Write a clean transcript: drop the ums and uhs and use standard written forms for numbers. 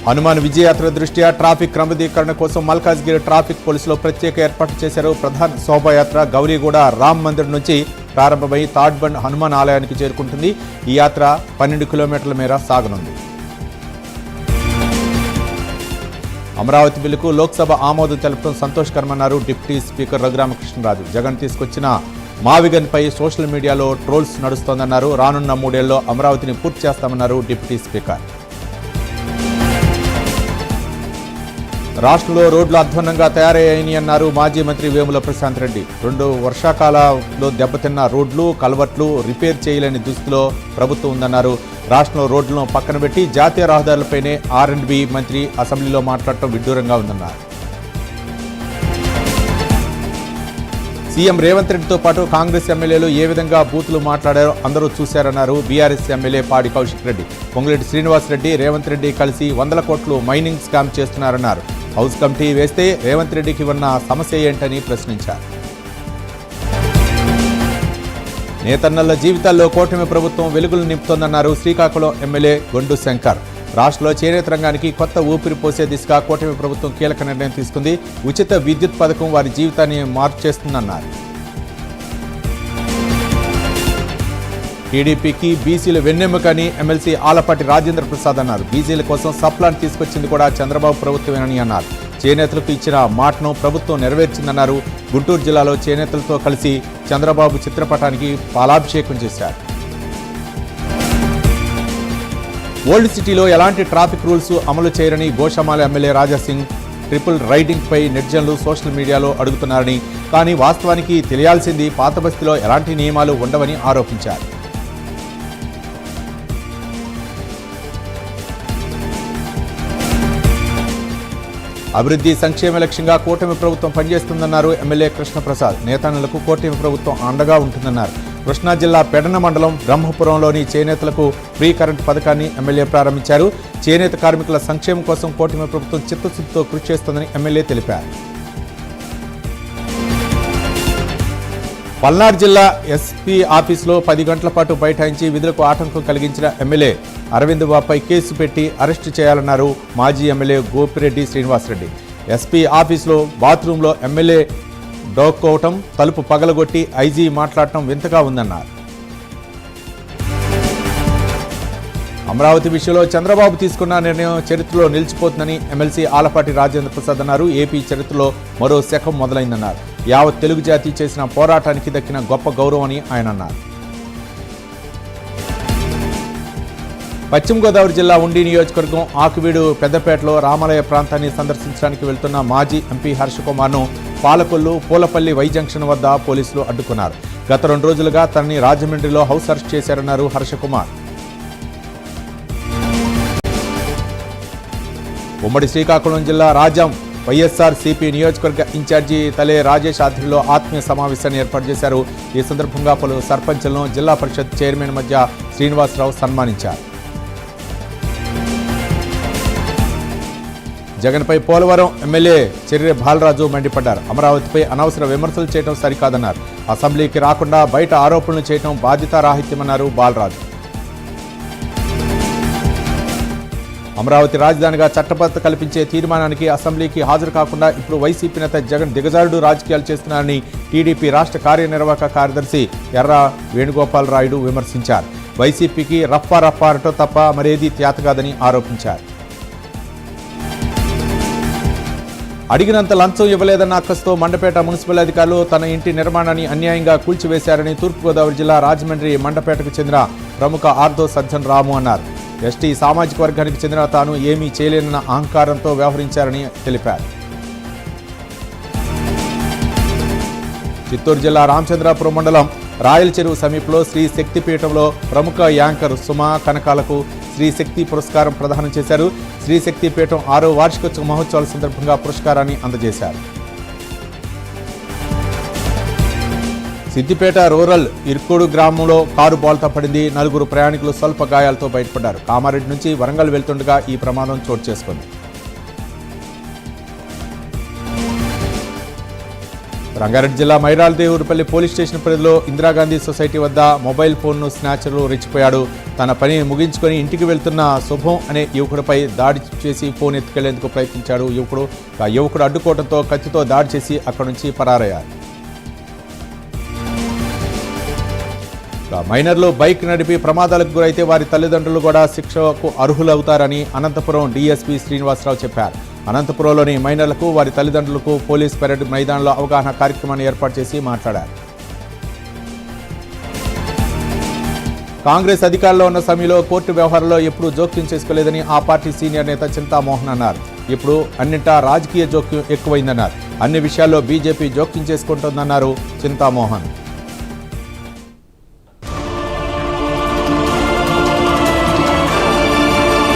హనుమాన్ విజయయాత్ర దృష్ట్యా ట్రాఫిక్ క్రమబద్ధీకరణ కోసం మల్కాజ్గిరి ట్రాఫిక్ పోలీసులు ప్రత్యేక ఏర్పాట్లు చేశారు. ప్రధాన శోభాయాత్ర గౌరీగూడ రామ్ మందిర్ నుంచి ప్రారంభమై తాడ్బండ్ హనుమాన్ ఆలయానికి చేరుకుంటుంది. ఈ యాత్ర 12 కిలోమీటర్ల మేర సాగనుంది. అమరావతి బిల్లుకు లోక్సభ ఆమోదం తెలపడం సంతోషకరమన్నారు డిప్యూటీ స్పీకర్ రఘురామకృష్ణరాజు. జగన్ తీసుకొచ్చిన మావిగన్పై సోషల్ మీడియాలో ట్రోల్స్ నడుస్తోందన్నారు. రానున్న 3 ఏళ్లలో అమరావతిని పూర్తి చేస్తామన్నారు డిప్యూటీ స్పీకర్. రాష్ట్రంలో రోడ్లు అధ్వాన్నంగా తయారయ్యాయని అన్నారు మాజీ మంత్రి వేముల ప్రశాంత్ రెడ్డి. 2 వర్షాకాలంలో దెబ్బతిన్న రోడ్లు కల్వర్ట్లు రిపేర్ చేయలేని దుస్థితిలో ప్రభుత్వం ఉందన్నారు. రాష్ట్రంలో రోడ్లను పక్కన పెట్టి జాతీయ రహదారులపైనే R&B మంత్రి అసెంబ్లీలో మాట్లాడటం విడ్డూరంగా ఉందన్నారు. సీఎం రేవంత్ రెడ్డితో పాటు కాంగ్రెస్ ఎమ్మెల్యేలు ఏ విధంగా బూతులు మాట్లాడారో అందరూ చూశారన్నారు బీఆర్ఎస్ ఎమ్మెల్యే పాడి కౌశిక్ రెడ్డి. పొంగులేటి శ్రీనివాసరెడ్డి రేవంత్ రెడ్డి కలిసి 100 కోట్లు మైనింగ్ స్కామ్ చేస్తున్నారన్నారు. హౌస్ కమిటీ వేస్తే రేవంత్ రెడ్డికి ఉన్న సమస్య ఏంటని ప్రశ్నించారు. నేతన్నల జీవితాల్లో కూటమి ప్రభుత్వం వెలుగులు నింపుతోందన్నారు శ్రీకాకుళం ఎమ్మెల్యే గొండు శంకర్. రాష్ట్రంలో చేనేత రంగానికి కొత్త ఊపిరి పోసే దిశగా కూటమి ప్రభుత్వం కీలక నిర్ణయం తీసుకుంది. ఉచిత విద్యుత్ పథకం వారి జీవితాన్ని మార్చేస్తుందన్నారు. టీడీపీకి బీసీలు వెన్నెముకని ఎమ్మెల్సీ ఆలపాటి రాజేంద్ర ప్రసాద్ అన్నారు. బీసీల కోసం సప్లాన్ తీసుకొచ్చింది కూడా చంద్రబాబు ప్రభుత్వమేనని అన్నారు. చేనేతలకు ఇచ్చిన మాటను ప్రభుత్వం నెరవేర్చిందన్నారు. గుంటూరు జిల్లాలో చేనేతలతో కలిసి చంద్రబాబు చిత్రపటానికి పాలాభిషేకం చేశారు. ఓల్డ్ సిటీలో ఎలాంటి ట్రాఫిక్ రూల్స్ అమలు చేయరని గోషామాల ఎమ్మెల్యే రాజాసింగ్ ట్రిపుల్ రైడింగ్ పై నెటిజన్లు సోషల్ మీడియాలో అడుగుతున్నారని, కానీ వాస్తవానికి తెలియాల్సింది పాత బస్తీలో ఎలాంటి నియమాలు ఉండవని ఆరోపించారు. అభివృద్ధి సంక్షేమ లక్ష్యంగా కూటమి ప్రభుత్వం పనిచేస్తుందన్నారు ఎమ్మెల్యే కృష్ణప్రసాద్. నేతన్నలకు కూటమి ప్రభుత్వం అండగా ఉంటుందన్నారు. కృష్ణా జిల్లా పెడన మండలం బ్రహ్మపురంలోని చేనేతలకు ఫ్రీ కరెంటు పథకాన్ని ఎమ్మెల్యే ప్రారంభించారు. చేనేత కార్మికుల సంక్షేమం కోసం కూటమి ప్రభుత్వం చిత్తశుద్ధితో కృషి చేస్తోందని ఎమ్మెల్యే తెలిపారు. పల్నాడు జిల్లా ఎస్పీ ఆఫీసులో 10 గంటల పాటు బైఠాయించి విధులకు ఆటంకం కలిగించిన ఎమ్మెల్యే అరవింద్ బాబుపై కేసు పెట్టి అరెస్టు చేయాలన్నారు మాజీ ఎమ్మెల్యే గోపిరెడ్డి శ్రీనివాసరెడ్డి. ఎస్పీ ఆఫీసులో బాత్రూంలో ఎమ్మెల్యే డోక్కోవటం, తలుపు పగలగొట్టి ఐజీ మాట్లాడటం వింతగా ఉందన్నారు. అమరావతి విషయంలో చంద్రబాబు తీసుకున్న నిర్ణయం చరిత్రలో నిలిచిపోతుందని ఎమ్మెల్సీ ఆలపాటి రాజేంద్ర ప్రసాద్ అన్నారు. ఏపీ చరిత్రలో మరో శకం మొదలైందన్నారు. యావత్ తెలుగు జాతి చేసిన పోరాటానికి దక్కిన గొప్ప గౌరవం అని ఆయన అన్నారు. పశ్చిమ గోదావరి జిల్లా ఉండి నియోజకవర్గం ఆకువీడు పెద్దపేటలో రామాలయ ప్రాంతాన్ని సందర్శించడానికి వెళ్తున్న మాజీ ఎంపీ హర్షకుమార్ను పాలకొల్లు పూలపల్లి వై జంక్షన్ వద్ద పోలీసులు అడ్డుకున్నారు. గత 2 రోజులుగా తనని రాజమండ్రిలో హౌస్ అరెస్ట్ చేశారన్నారు హర్షకుమార్. ఉమ్మడి శ్రీకాకుళం జిల్లా రాజాం వైఎస్ఆర్సీపీ నియోజకవర్గ ఇన్ఛార్జి తలే రాజేష్ ఆధ్వర్యంలో ఆత్మీయ సమావేశాన్ని ఏర్పాటు చేశారు. ఈ సందర్భంగా పలు సర్పంచులను జిల్లా పరిషత్ చైర్మన్ మధ్య శ్రీనివాసరావు సన్మానించారు. జగన్పై పోలవరం ఎమ్మెల్యే చెర్రె బాలరాజు మండిపడ్డారు. అమరావతిపై అనవసర విమర్శలు చేయడం సరికాదన్నారు. అసెంబ్లీకి రాకుండా బయట ఆరోపణలు చేయడం బాధ్యతారాహిత్యమన్నారు బాలరాజు. అమరావతి రాజధానిగా చట్టబద్ధత కల్పించే తీర్మానానికి అసెంబ్లీకి హాజరు కాకుండా ఇప్పుడు వైసీపీ నేత జగన్ దిగజారుడు రాజకీయాలు చేస్తున్నారని టీడీపీ రాష్ట్ర కార్యనిర్వాహక కార్యదర్శి ఎర్ర వేణుగోపాలరాయుడు విమర్శించారు. వైసీపీకి రఫా అనటం తప్ప మరేదీ త్యాతకాదని ఆరోపించారు. అడిగినంత లంచం ఇవ్వలేదన్న అక్కసుతో మండపేట మున్సిపల్ అధికారులు తన ఇంటి నిర్మాణాన్ని అన్యాయంగా కూల్చివేశారని తూర్పుగోదావరి జిల్లా రాజమండ్రి మండపేటకు చెందిన ప్రముఖ ఆర్థో సర్జన్ రాము అన్నారు. ఎస్టీ సామాజిక వర్గానికి చెందిన తాను ఏమీ చేయలేనన్న అహంకారంతో వ్యవహరించారని తెలిపారు. చిత్తూరు జిల్లా రామచంద్రాపురం మండలం రాయల చెరువు సమీపంలో శ్రీ శక్తి పీఠంలో ప్రముఖ యాంకర్ సుమా కనకాలకు శ్రీ శక్తి పురస్కారం ప్రదానం చేశారు. శ్రీ శక్తి పీఠం 6వ వార్షికోత్సవ మహోత్సవాల సందర్భంగా పురస్కారాన్ని అందజేశారు. సిద్దిపేట రూరల్ ఇర్కోడు గ్రామంలో కారు బోల్తా పడింది. 4 ప్రయాణికులు స్వల్ప గాయాలతో బయటపడ్డారు. కామారెడ్డి నుంచి వరంగల్ వెళ్తుండగా ఈ ప్రమాదం చోటు చేసుకుంది. రంగారెడ్డి జిల్లా మైరాలదేవురుపల్లి పోలీస్ స్టేషన్ పరిధిలో ఇందిరాగాంధీ సొసైటీ వద్ద మొబైల్ ఫోన్ను స్నాచర్లు రెచ్చిపోయాడు. తన పని ముగించుకొని ఇంటికి వెళ్తున్న శుభం అనే యువకుడిపై దాడి చేసి ఫోన్ ఎత్తుకెళ్లేందుకు ప్రయత్నించాడు యువకుడు అడ్డుకోవడంతో కత్తితో దాడి చేసి అక్కడి నుంచి పరారయ్యారు. మైనర్లు బైక్ నడిపి ప్రమాదాలకు గురైతే వారి తల్లిదండ్రులు కూడా శిక్షకు అర్హులవుతారని అనంతపురం డీఎస్పీ శ్రీనివాసరావు చెప్పారు. అనంతపురంలోని మైనర్లకు వారి తల్లిదండ్రులకు పోలీస్ పెరేడ్ మైదానంలో అవగాహన కార్యక్రమాన్ని ఏర్పాటు చేసి మాట్లాడారు. కాంగ్రెస్ అధికారంలో ఉన్న సమయంలో కోర్టు వ్యవహారంలో ఎప్పుడూ జోక్యం చేసుకోలేదని ఆ పార్టీ సీనియర్ నేత చింతామోహన్ అన్నారు. ఇప్పుడు అన్నింటా రాజకీయ జోక్యం ఎక్కువైందన్నారు. అన్ని విషయాల్లో బీజేపీ జోక్యం చేసుకుంటోందన్నారు చింతామోహన్.